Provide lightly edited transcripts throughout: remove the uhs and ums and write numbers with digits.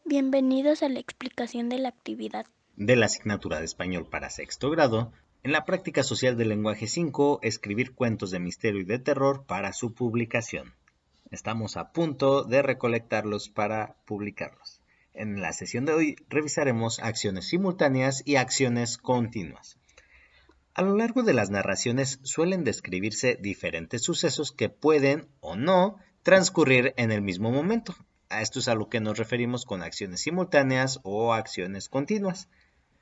Bienvenidos a la explicación de la actividad. De la asignatura de español para sexto grado, en la práctica social del lenguaje 5, escribir cuentos de misterio y de terror para su publicación. Estamos a punto de recolectarlos para publicarlos. En la sesión de hoy revisaremos acciones simultáneas y acciones continuas. A lo largo de las narraciones suelen describirse diferentes sucesos que pueden o no transcurrir en el mismo momento. A esto es a lo que nos referimos con acciones simultáneas o acciones continuas.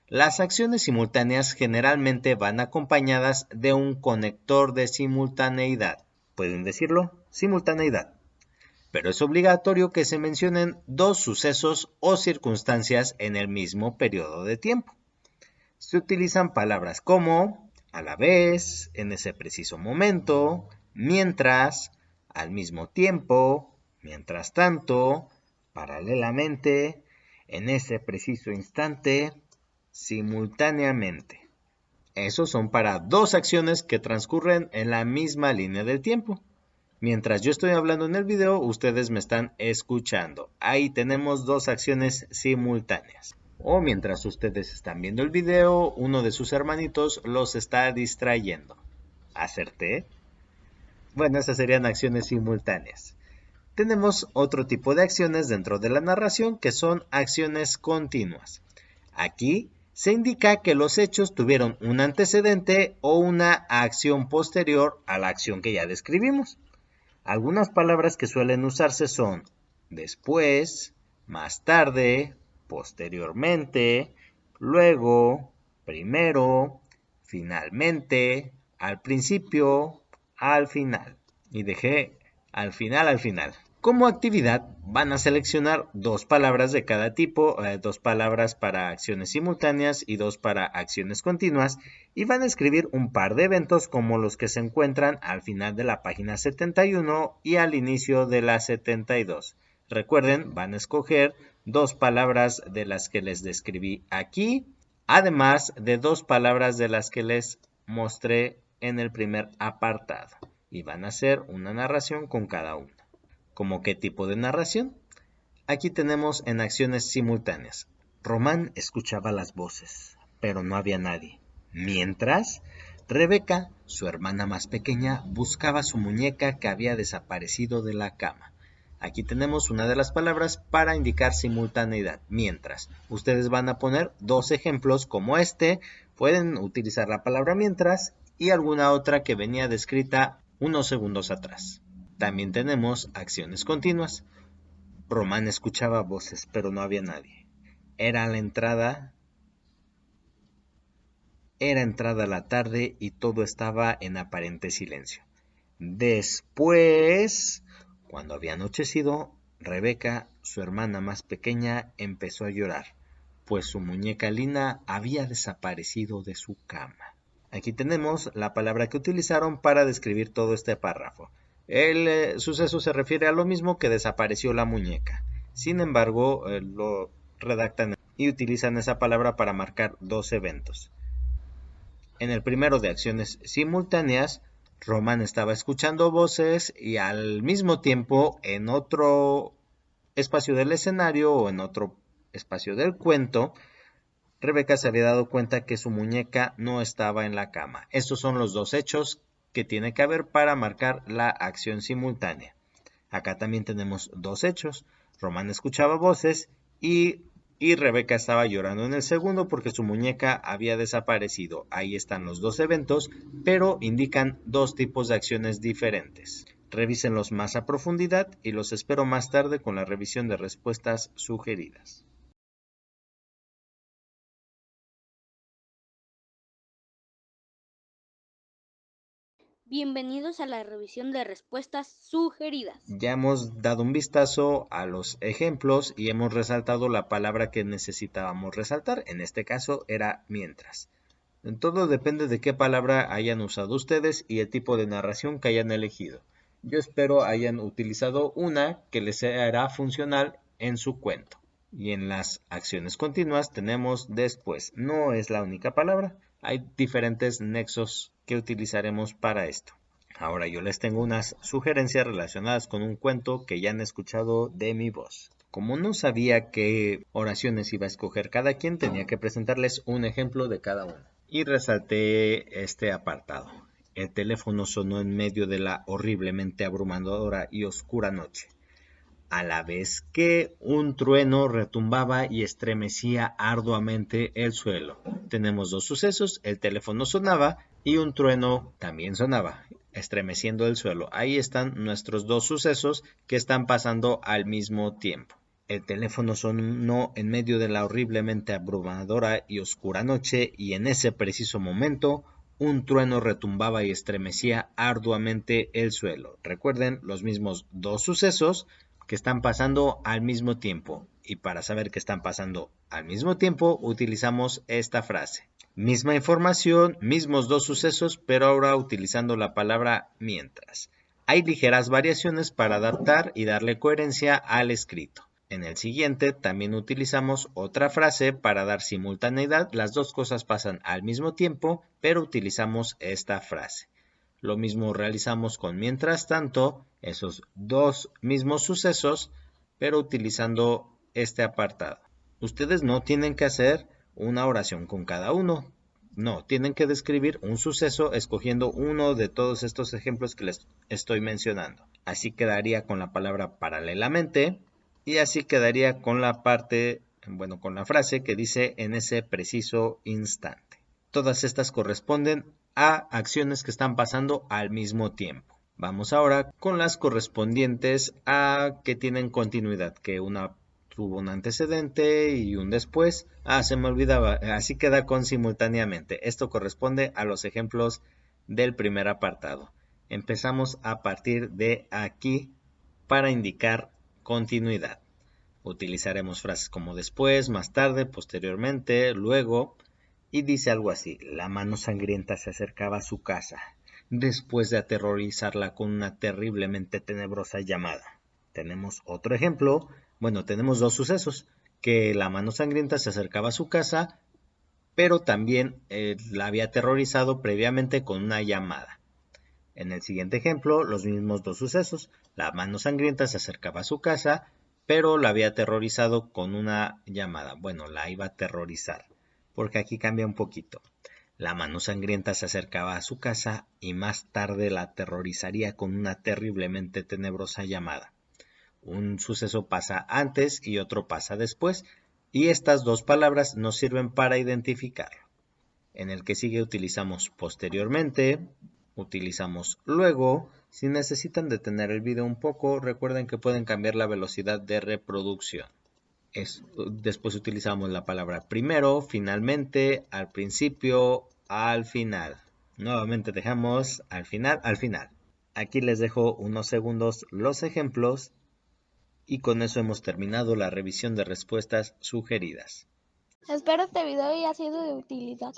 Las acciones simultáneas generalmente van acompañadas de un conector de simultaneidad. ¿Pueden decirlo? Simultaneidad. Pero es obligatorio que se mencionen dos sucesos o circunstancias en el mismo periodo de tiempo. Se utilizan palabras como a la vez, en ese preciso momento, mientras, al mismo tiempo, mientras tanto, paralelamente, en ese preciso instante, simultáneamente. Esos son para dos acciones que transcurren en la misma línea del tiempo. Mientras yo estoy hablando en el video, ustedes me están escuchando. Ahí tenemos dos acciones simultáneas. O mientras ustedes están viendo el video, uno de sus hermanitos los está distrayendo. ¿Acerté? Bueno, esas serían acciones simultáneas. Tenemos otro tipo de acciones dentro de la narración que son acciones continuas. Aquí se indica que los hechos tuvieron un antecedente o una acción posterior a la acción que ya describimos. Algunas palabras que suelen usarse son después, más tarde, posteriormente, luego, primero, finalmente, al principio, al final. Y dejé al final. Como actividad van a seleccionar dos palabras de cada tipo, dos palabras para acciones simultáneas y dos para acciones continuas, y van a escribir un par de eventos como los que se encuentran al final de la página 71 y al inicio de la 72. Recuerden, van a escoger dos palabras de las que les describí aquí, además de dos palabras de las que les mostré en el primer apartado, y van a hacer una narración con cada una. ¿Cómo qué tipo de narración? Aquí tenemos en acciones simultáneas. Román escuchaba las voces, pero no había nadie. Mientras, Rebeca, su hermana más pequeña, buscaba su muñeca que había desaparecido de la cama. Aquí tenemos una de las palabras para indicar simultaneidad. Mientras, ustedes van a poner dos ejemplos como este. Pueden utilizar la palabra mientras y alguna otra que venía descrita unos segundos atrás. También tenemos acciones continuas. Román escuchaba voces, pero no había nadie. Era entrada la tarde y todo estaba en aparente silencio. Después, cuando había anochecido, Rebeca, su hermana más pequeña, empezó a llorar, pues su muñeca Lina había desaparecido de su cama. Aquí tenemos la palabra que utilizaron para describir todo este párrafo. El suceso se refiere a lo mismo que desapareció la muñeca. Sin embargo, lo redactan y utilizan esa palabra para marcar dos eventos. En el primero de acciones simultáneas, Román estaba escuchando voces y al mismo tiempo en otro espacio del escenario o en otro espacio del cuento, Rebeca se había dado cuenta que su muñeca no estaba en la cama. Estos son los dos hechos que tiene que haber para marcar la acción simultánea. Acá también tenemos dos hechos. Román escuchaba voces y Rebeca estaba llorando en el segundo porque su muñeca había desaparecido. Ahí están los dos eventos, pero indican dos tipos de acciones diferentes. Revísenlos más a profundidad y los espero más tarde con la revisión de respuestas sugeridas. Bienvenidos a la revisión de respuestas sugeridas. Ya hemos dado un vistazo a los ejemplos y hemos resaltado la palabra que necesitábamos resaltar. En este caso era mientras. Todo depende de qué palabra hayan usado ustedes y el tipo de narración que hayan elegido. Yo espero hayan utilizado una que les será funcional en su cuento. Y en las acciones continuas tenemos después. No es la única palabra. Hay diferentes nexos que utilizaremos para esto. Ahora yo les tengo unas sugerencias relacionadas con un cuento que ya han escuchado de mi voz. Como no sabía qué oraciones iba a escoger cada quien, tenía que presentarles un ejemplo de cada uno. Y resalté este apartado. El teléfono sonó en medio de la horriblemente abrumadora y oscura noche, a la vez que un trueno retumbaba y estremecía arduamente el suelo. Tenemos dos sucesos, el teléfono sonaba y un trueno también sonaba, estremeciendo el suelo. Ahí están nuestros dos sucesos que están pasando al mismo tiempo. El teléfono sonó en medio de la horriblemente abrumadora y oscura noche, y en ese preciso momento un trueno retumbaba y estremecía arduamente el suelo. Recuerden los mismos dos sucesos que están pasando al mismo tiempo. Y para saber que están pasando al mismo tiempo, utilizamos esta frase. Misma información, mismos dos sucesos, pero ahora utilizando la palabra mientras. Hay ligeras variaciones para adaptar y darle coherencia al escrito. En el siguiente también utilizamos otra frase para dar simultaneidad. Las dos cosas pasan al mismo tiempo, pero utilizamos esta frase. Lo mismo realizamos con mientras tanto, esos dos mismos sucesos, pero utilizando este apartado. Ustedes no tienen que hacer una oración con cada uno. No, tienen que describir un suceso escogiendo uno de todos estos ejemplos que les estoy mencionando. Así quedaría con la palabra paralelamente y así quedaría con la con la frase que dice en ese preciso instante. Todas estas corresponden a acciones que están pasando al mismo tiempo. Vamos ahora con las correspondientes a que tienen continuidad, que una tuvo un antecedente y un después. Se me olvidaba, así queda con simultáneamente. Esto corresponde a los ejemplos del primer apartado. Empezamos a partir de aquí para indicar continuidad. Utilizaremos frases como después, más tarde, posteriormente, luego, y dice algo así: la mano sangrienta se acercaba a su casa, después de aterrorizarla con una terriblemente tenebrosa llamada. Tenemos otro ejemplo, tenemos dos sucesos, que la mano sangrienta se acercaba a su casa, pero también la había aterrorizado previamente con una llamada. En el siguiente ejemplo, los mismos dos sucesos, la mano sangrienta se acercaba a su casa, pero la había aterrorizado con una llamada. La iba a aterrorizar, porque aquí cambia un poquito. La mano sangrienta se acercaba a su casa y más tarde la aterrorizaría con una terriblemente tenebrosa llamada. Un suceso pasa antes y otro pasa después, y estas dos palabras nos sirven para identificarlo. En el que sigue utilizamos posteriormente, utilizamos luego. Si necesitan detener el video un poco, recuerden que pueden cambiar la velocidad de reproducción. Después utilizamos la palabra primero, finalmente, al principio, al final. Nuevamente dejamos al final, al final. Aquí les dejo unos segundos los ejemplos y con eso hemos terminado la revisión de respuestas sugeridas. Espero este video haya sido de utilidad.